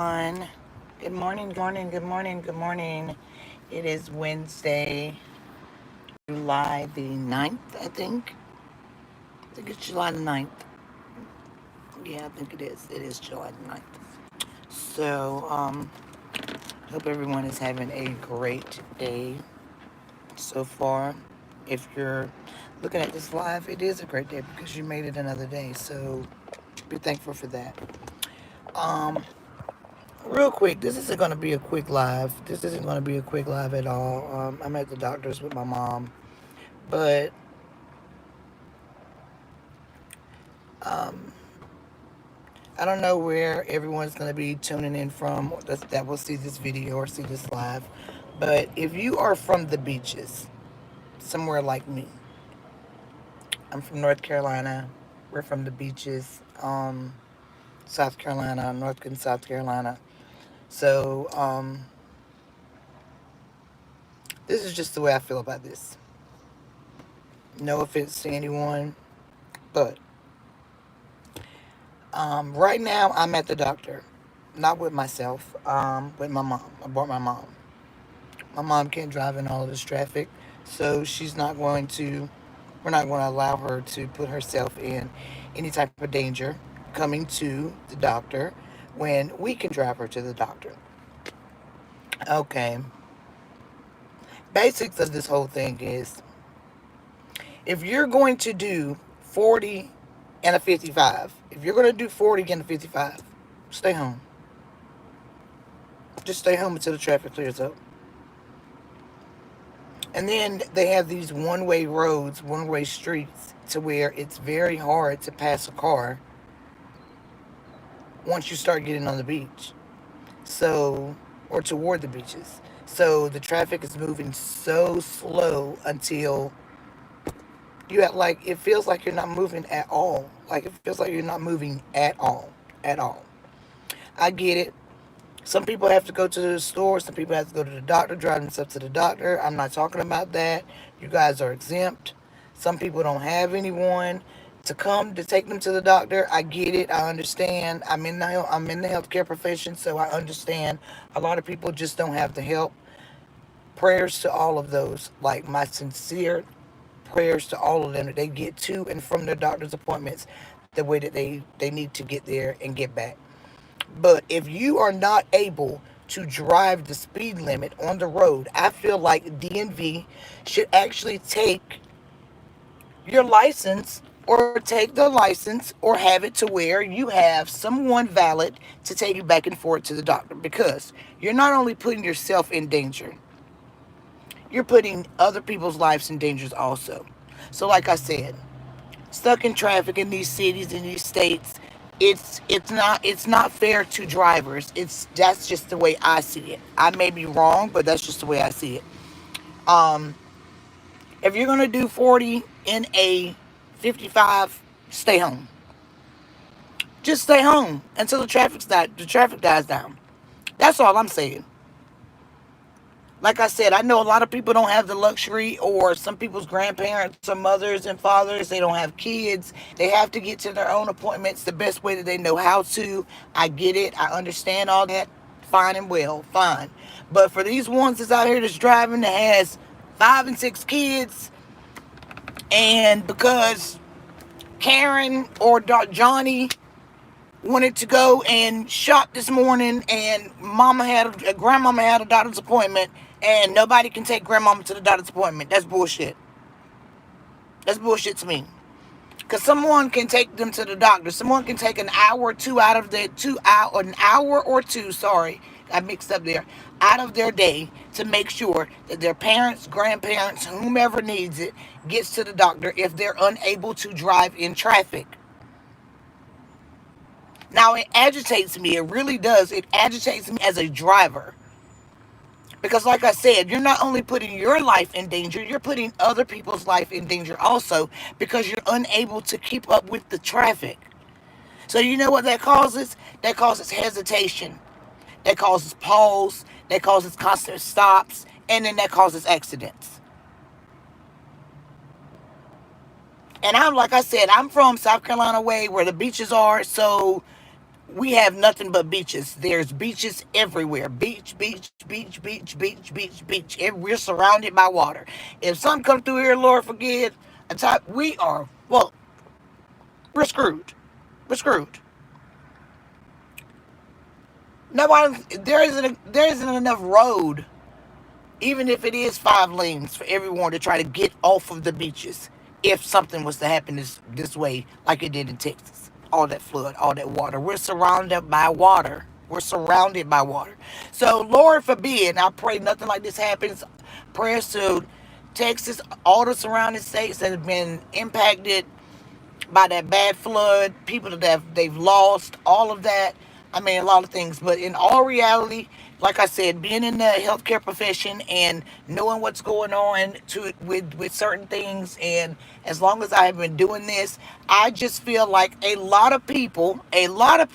On. Good morning, good morning, good morning, good morning. It is Wednesday, July the 9th, I think. I think it's July the 9th. Yeah, I think it is. It is July the 9th. So, hope everyone is having a great day so far. If you're looking at this live, it is a great day because you made it another day. So, be thankful for that. Um, Real quick, this isn't going to be a quick live. This isn't going to be a quick live at all. I'm at the doctor's with my mom, but um, I don't know where everyone's going to be tuning in from that will see this video or see this live. But if you are from the beaches, somewhere like me, I'm from North Carolina. We're from the beaches, South Carolina, North and South Carolina. So this is just the way I feel about this. No offense to anyone, but right now, I'm at the doctor, not with myself, with my mom. I brought my mom. My mom can't drive in all of this traffic, so we're not going to allow her to put herself in any type of danger coming to the doctor when we can drive her to the doctor. Okay. Basics of this whole thing is if you're going to do 40 and a 55, if you're going to do 40 and a 55, stay home. Just stay home until the traffic clears up. And then they have these one-way roads, one-way streets to where it's very hard to pass a car once you start getting on the beach. So, or toward the beaches. So the traffic is moving so slow until you act like it feels like you're not moving at all. Like it feels like you're not moving at all. At all. I get it. Some people have to go to the store. Some people have to go to the doctor, drive themselves to the doctor. I'm not talking about that. You guys are exempt. Some people don't have anyone to come to take them to the doctor. I get it. I understand. I'm in the healthcare profession, so I understand. A lot of people just don't have the help. Prayers to all of those. Like my sincere prayers to all of them that they get to and from their doctor's appointments the way that they need to get there and get back. But if you are not able to drive the speed limit on the road, I feel like DNV should actually take your license or take the license or have it to where you have someone valid to take you back and forth to the doctor because you're not only putting yourself in danger, you're putting other people's lives in danger also. So like I said, stuck in traffic in these cities in these states, it's not fair to drivers. That's just the way I see it. I may be wrong, but that's just the way I see it. um if you're gonna do 40 in a 55, stay home. Just stay home until the traffic dies down. That's all I'm saying. Like I said, I know a lot of people don't have the luxury, or some people's grandparents or mothers and fathers, they don't have kids. They have to get to their own appointments the best way that they know how to. I get it. I understand all that. Fine and well, fine. But for these ones that's out here that's driving that has 5 and 6 kids, and because Karen or Johnny wanted to go and shop this morning, and grandmama had a doctor's appointment, and nobody can take grandmama to the doctor's appointment. That's bullshit. That's bullshit to me. Because someone can take them to the doctor. Someone can take an hour or two out of their 2 hour, an hour or two, sorry, I mixed up there, out of their day to make sure that their parents, grandparents, whomever needs it, gets to the doctor if they're unable to drive in traffic. Now, it agitates me. It really does. It agitates me as a driver. Because, like I said, you're not only putting your life in danger, you're putting other people's life in danger also because you're unable to keep up with the traffic. So, you know what that causes? That causes hesitation. That causes pause. That causes constant stops. And then that causes accidents. And like I said, I'm from South Carolina way where the beaches are. So we have nothing but beaches. There's beaches everywhere. Beach, beach, beach, beach, beach, beach, beach. And we're surrounded by water. If something comes through here, Lord forgive, we are, well, we're screwed. We're screwed. Nobody, there isn't enough road, even if it is 5 lanes, for everyone to try to get off of the beaches. If something was to happen this way, like it did in Texas, all that flood, all that water, we're surrounded by water. We're surrounded by water. So Lord forbid, I pray nothing like this happens. Prayers to Texas, all the surrounding states that have been impacted by that bad flood, people that they've lost, all of that. I mean, a lot of things. But in all reality, like I said, being in the healthcare profession and knowing what's going on with certain things, and as long as I have been doing this, I just feel like a lot of people, and a lot of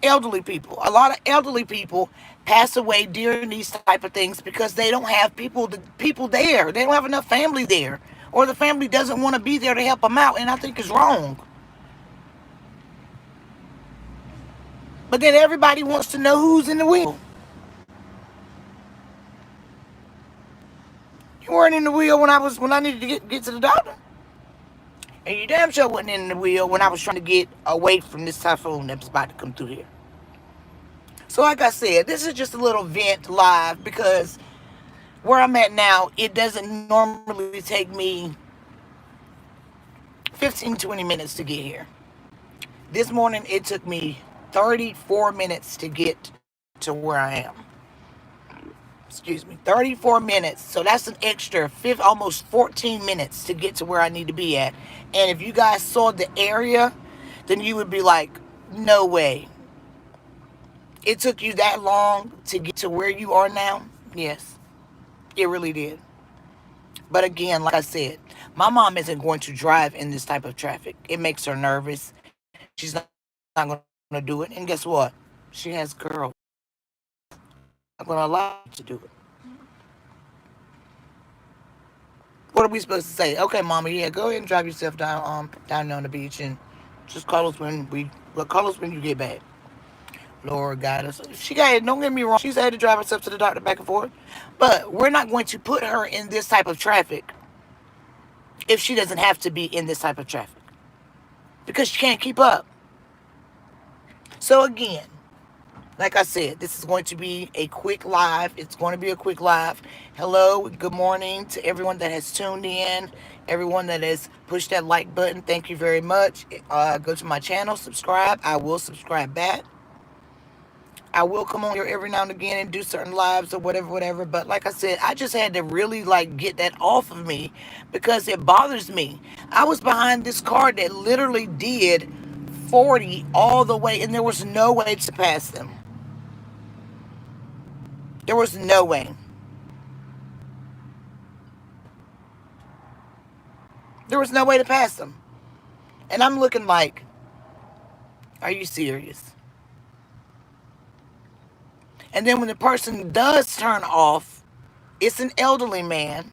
elderly people pass away during these type of things because they don't have people there. They don't have enough family there, or the family doesn't want to be there to help them out, and I think it's wrong. But then everybody wants to know who's in the wheel. You weren't in the wheel when I needed to get to the doctor, and you damn sure wasn't in the wheel when I was trying to get away from this typhoon that was about to come through here. So like I said, this is just a little vent live because where I'm at now, it doesn't normally take me 15-20 minutes to get here. This morning it took me 34 minutes to get to where I am. Excuse me, 34 minutes. So that's an extra almost 14 minutes to get to where I need to be at. And if you guys saw the area, then you would be like, no way. It took you that long to get to where you are now? Yes, it really did. But again, like I said, my mom isn't going to drive in this type of traffic. It makes her nervous. She's not going to do it. And guess what? She has girls. I'm not going to allow her to do it. What are we supposed to say? Okay, mama, yeah, go ahead and drive yourself down there on the beach and just call us when you get back. Lord guide us. She got it. Don't get me wrong. She's had to drive herself to the doctor back and forth, but we're not going to put her in this type of traffic if she doesn't have to be in this type of traffic because she can't keep up. So again, like I said, this is going to be a quick live. It's going to be a quick live. Hello, good morning to everyone that has tuned in, everyone that has pushed that like button. Thank you very much. Go to my channel, subscribe. I will subscribe back. I will come on here every now and again and do certain lives or whatever, whatever. But like I said, I just had to really like get that off of me because it bothers me. I was behind this car that literally did 40 all the way, and there was no way to pass them. There was no way. There was no way to pass them. And I'm looking like, are you serious? And then when the person does turn off, it's an elderly man,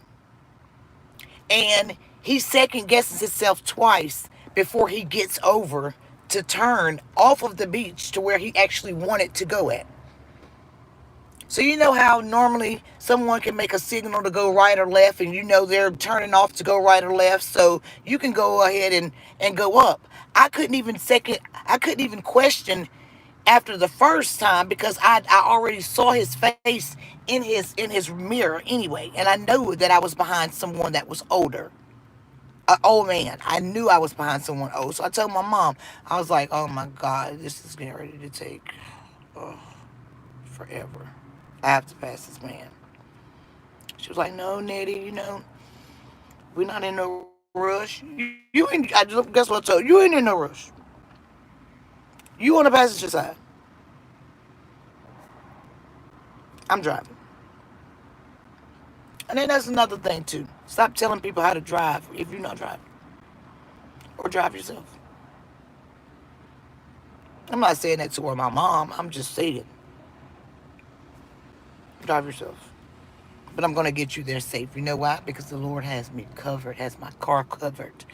and he second guesses himself twice before he gets over to turn off of the beach to where he actually wanted to go at. So you know how normally someone can make a signal to go right or left, and you know they're turning off to go right or left, so you can go ahead and go up. I couldn't even question after the first time because I already saw his face in his mirror anyway, and I knew that I was behind someone that was older. An old man. I knew I was behind someone old. So I told my mom, I was like, oh my God, this is getting ready to take forever. I have to pass this man. She was like, no, Nettie, we're not in no rush. Guess what I told you? You ain't in no rush. You on the passenger side. I'm driving. And then that's another thing too. Stop telling people how to drive if you're not driving. Or drive yourself. I'm not saying that toward my mom. I'm just saying, drive yourself. But I'm going to get you there safe. You know why? Because the Lord has me covered, has my car covered,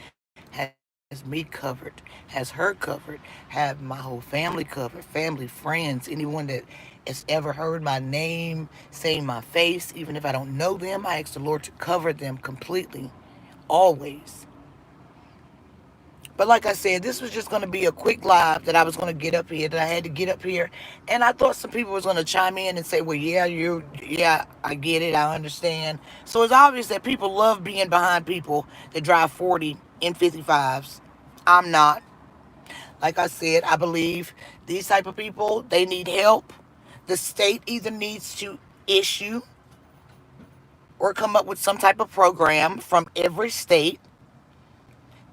has my me covered, has her covered, have my whole family covered, family, friends, anyone that has ever heard my name, saying my face, even if I don't know them, I ask the Lord to cover them completely, always. But like I said, this was just going to be a quick live that I was going to get up here, that I had to get up here. And I thought some people was going to chime in and say, well, yeah, I get it. I understand. So it's obvious that people love being behind people that drive 40 in 55s. I'm not. Like I said, I believe these type of people, they need help. The state either needs to issue or come up with some type of program from every state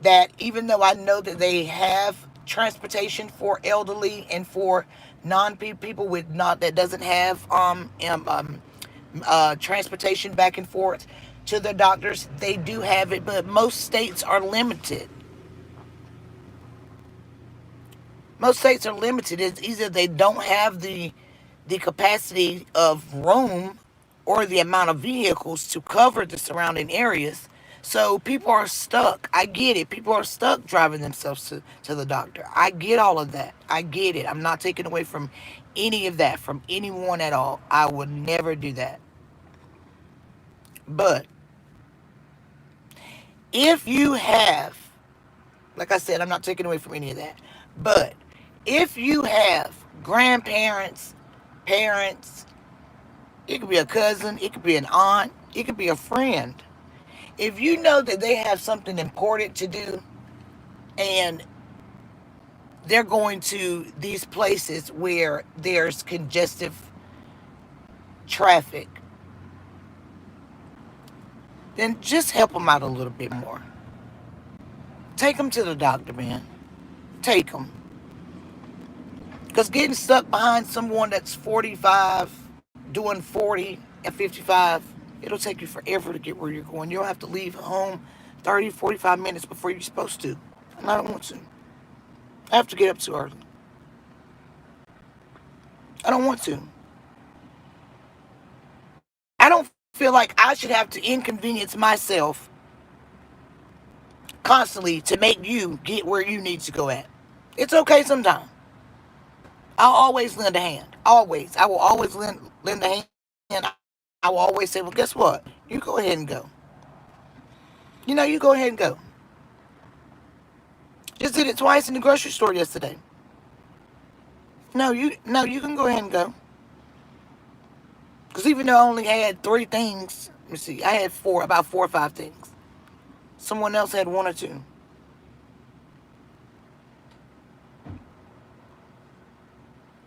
that, even though I know that they have transportation for elderly and for non people with not that doesn't have transportation back and forth to their doctors, they do have it, but most states are limited. Most states are limited. It's either they don't have the capacity of room or the amount of vehicles to cover the surrounding areas. So people are stuck. I get it. People are stuck driving themselves to the doctor. I get all of that. I get it. I'm not taking away from any of that from anyone at all. I would never do that. But if you have, like I said, I'm not taking away from any of that. But if you have grandparents, parents, it could be a cousin, it could be an aunt, it could be a friend. If you know that they have something important to do and they're going to these places where there's congestive traffic, then just help them out a little bit more. Take them to the doctor, man. Take them. Because getting stuck behind someone that's 45, doing 40 at 55, it'll take you forever to get where you're going. You'll have to leave home 30, 45 minutes before you're supposed to. And I don't want to. I have to get up too early. I don't want to. I don't feel like I should have to inconvenience myself constantly to make you get where you need to go at. It's okay sometimes. I'll always lend a hand. Always. I will always lend a hand. I will always say, well, guess what? You go ahead and go. You go ahead and go. Just did it twice in the grocery store yesterday. No, you can go ahead and go. Because even though I only had 3 things, let me see, I had about 4 or 5 things. Someone else had 1 or 2.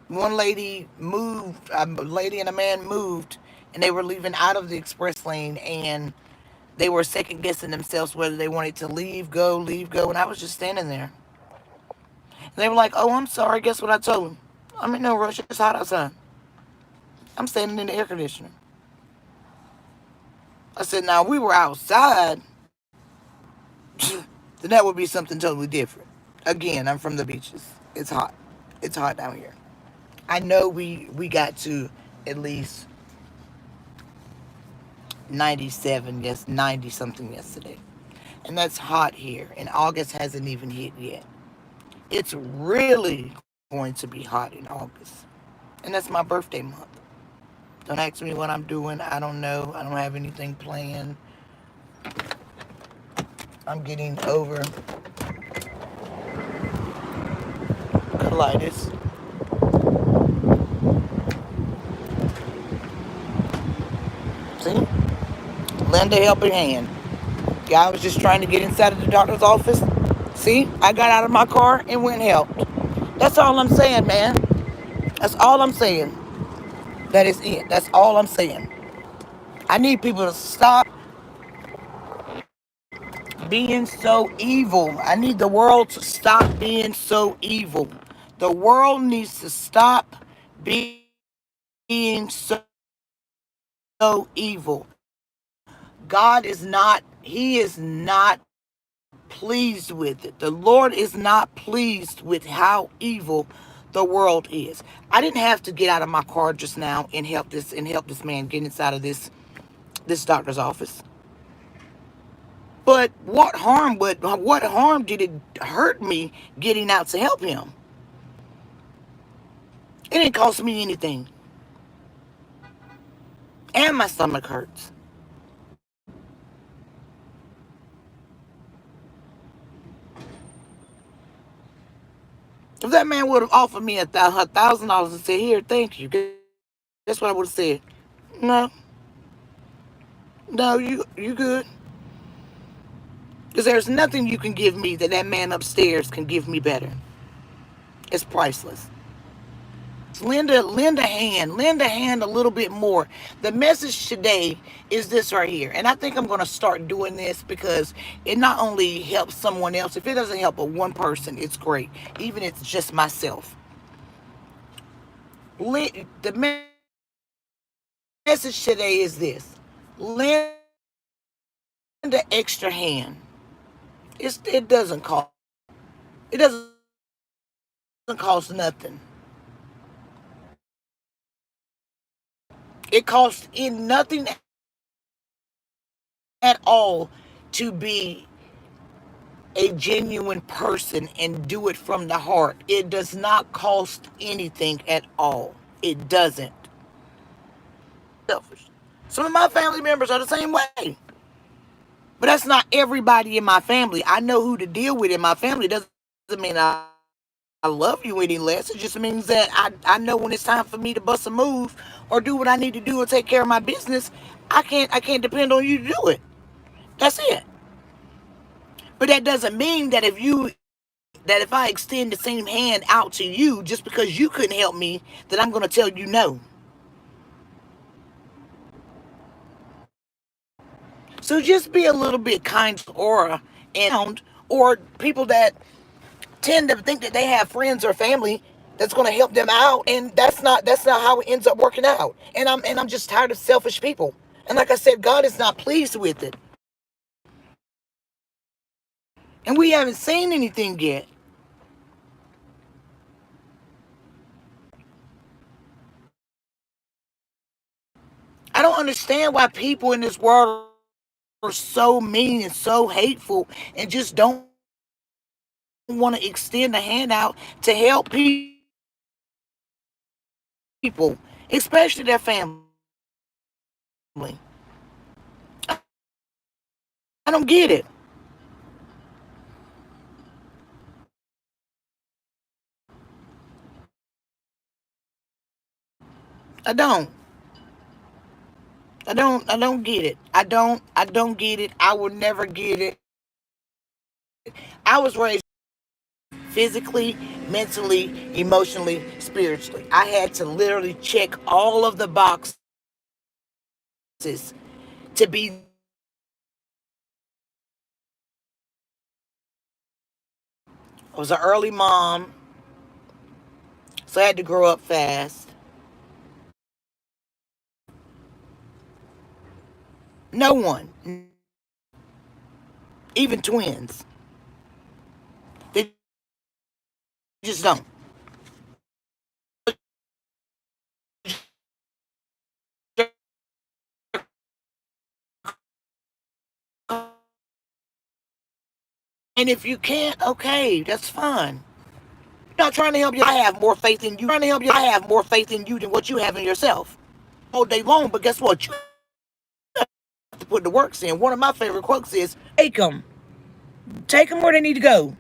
One lady moved, a lady and a man moved, and they were leaving out of the express lane, and they were second guessing themselves whether they wanted to leave, go, and I was just standing there. And they were like, "Oh, I'm sorry. Guess what I told them? I'm in no rush. It's hot outside. I'm standing in the air conditioner." I said, "Now, if we were outside, then that would be something totally different. Again, I'm from the beaches. It's hot. It's hot down here. I know we got to at least 97, yes, 90 something yesterday. And that's hot here. And August hasn't even hit yet. It's really going to be hot in August. And that's my birthday month. Don't ask me what I'm doing. I don't know. I don't have anything planned. I'm getting over colitis. See? Lend a helping hand. Guy was just trying to get inside of the doctor's office. See? I got out of my car and went and helped. That's all I'm saying, man. That's all I'm saying. That is it. That's all I'm saying. I need people to stop being so evil. I need the world to stop being so evil. The world needs to stop being so evil. God He is not pleased with it. The Lord is not pleased with how evil the world is. I didn't have to get out of my car just now and help this man get inside of this doctor's office. But what harm did it hurt me getting out to help him? It didn't cost me anything. And my stomach hurts. If that man would have offered me $1,000 and said, "Here, thank you," that's what I would have said. No, no, you good. Because there's nothing you can give me that that man upstairs can give me better. It's priceless. Lend a hand a little bit more. The message today is this right here. And I think I'm going to start doing this because it not only helps someone else, if it doesn't help a one person, it's great. Even if it's just myself. The message today is this. Lend an extra hand. It doesn't cost. It doesn't cost nothing. It costs in nothing at all to be a genuine person and do it from the heart. It does not cost anything at all. It doesn't. Selfish. Some of my family members are the same way. But that's not everybody in my family. I know who to deal with in my family. Doesn't mean I love you any less. It just means that I know when it's time for me to bust a move or do what I need to do or take care of my business, I can't depend on you to do it. That's it. But that doesn't mean that if I extend the same hand out to you just because you couldn't help me, that I'm gonna tell you no. So just be a little bit kind to Aura and or people that tend to think that they have friends or family that's going to help them out, and that's not how it ends up working out. And I'm just tired of selfish people. And like I said, God is not pleased with it, and we haven't seen anything yet. I don't understand why people in this world are so mean and so hateful and just don't want to extend a hand out to help people, especially their family. I don't get it. I don't. I don't get it. I don't get it. I will never get it. I was raised physically, mentally, emotionally, spiritually. I had to literally check all of the boxes to be. I was an early mom, so I had to grow up fast. No one, even twins, they just don't. And if you can't, okay, that's fine. Not trying to help you. I have more faith in you. Trying to help you. I have more faith in you than what you have in yourself. All day long, but guess what? You have to put the works in. One of my favorite quotes is, take them where they need to go.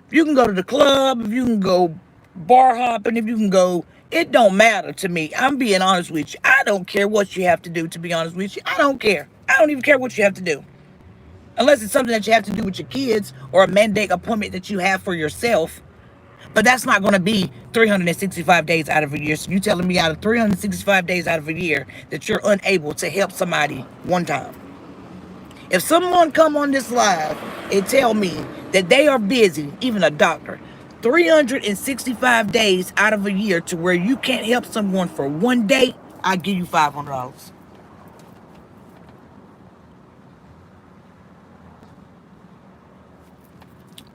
If you can go to the club, if you can go bar hopping, if you can go, it don't matter to me. I'm being honest with you. I don't care what you have to do, to be honest with you. I don't care. I don't even care what you have to do. Unless it's something that you have to do with your kids or a mandate appointment that you have for yourself. But that's not going to be 365 days out of a year. So you telling me out of 365 days out of a year that you're unable to help somebody one time. If someone come on this live and tell me that they are busy, even a doctor, 365 days out of a year to where you can't help someone for one day, I give you $500.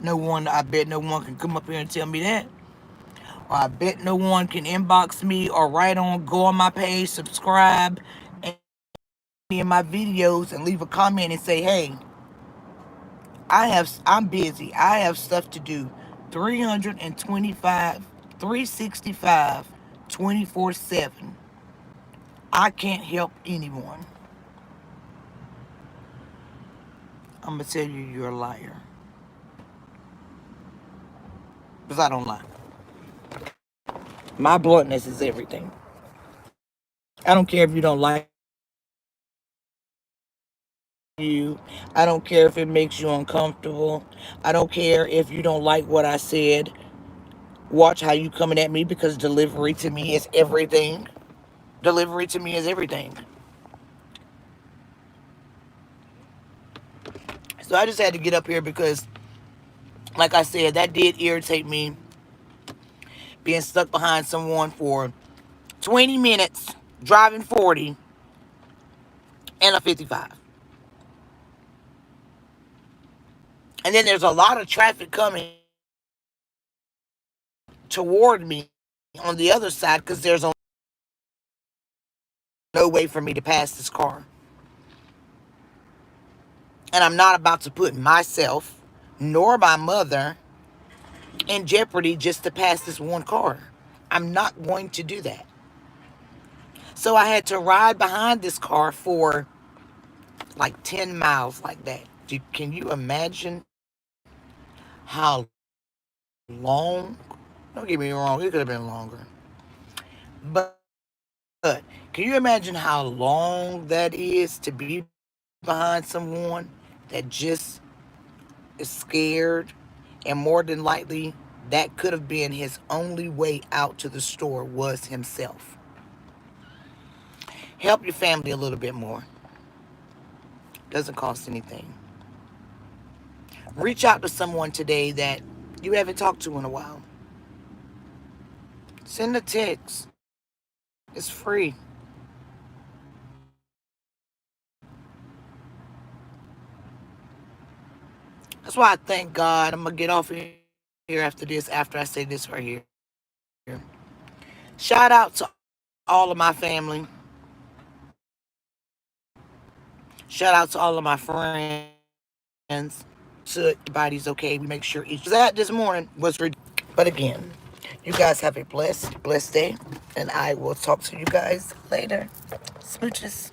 No one, I bet no one can come up here and tell me that. Or I bet no one can inbox me or go on my page, subscribe, and in my videos and leave a comment and say, hey, I'm busy. I have stuff to do. 325, 365, 24/7. I can't help anyone. I'm going to tell you you're a liar. Because I don't lie. My bluntness is everything. I don't care if you don't like you. I don't care if it makes you uncomfortable. I don't care if you don't like what I said. Watch how you coming at me, because delivery to me is everything. Delivery to me is everything. So I just had to get up here because, like I said, that did irritate me, being stuck behind someone for 20 minutes, driving 40 and a 55. And then there's a lot of traffic coming toward me on the other side, because there's no way for me to pass this car. And I'm not about to put myself nor my mother in jeopardy just to pass this one car. I'm not going to do that. So I had to ride behind this car for like 10 miles like that. Can you imagine how long? Don't get me wrong, it could have been longer. But can you imagine how long that is to be behind someone that just is scared? And more than likely, that could have been his only way out to the store, was himself. Help your family a little bit more. Doesn't cost anything. Reach out to someone today that you haven't talked to in a while. Send a text. It's free. That's why I thank God. I'm going to get off here after this, after I say this right here. Shout out to all of my family. Shout out to all of my friends. So everybody's okay. We make sure each that this morning was ridiculous. But again, you guys have a blessed day. And I will talk to you guys later. Smooches.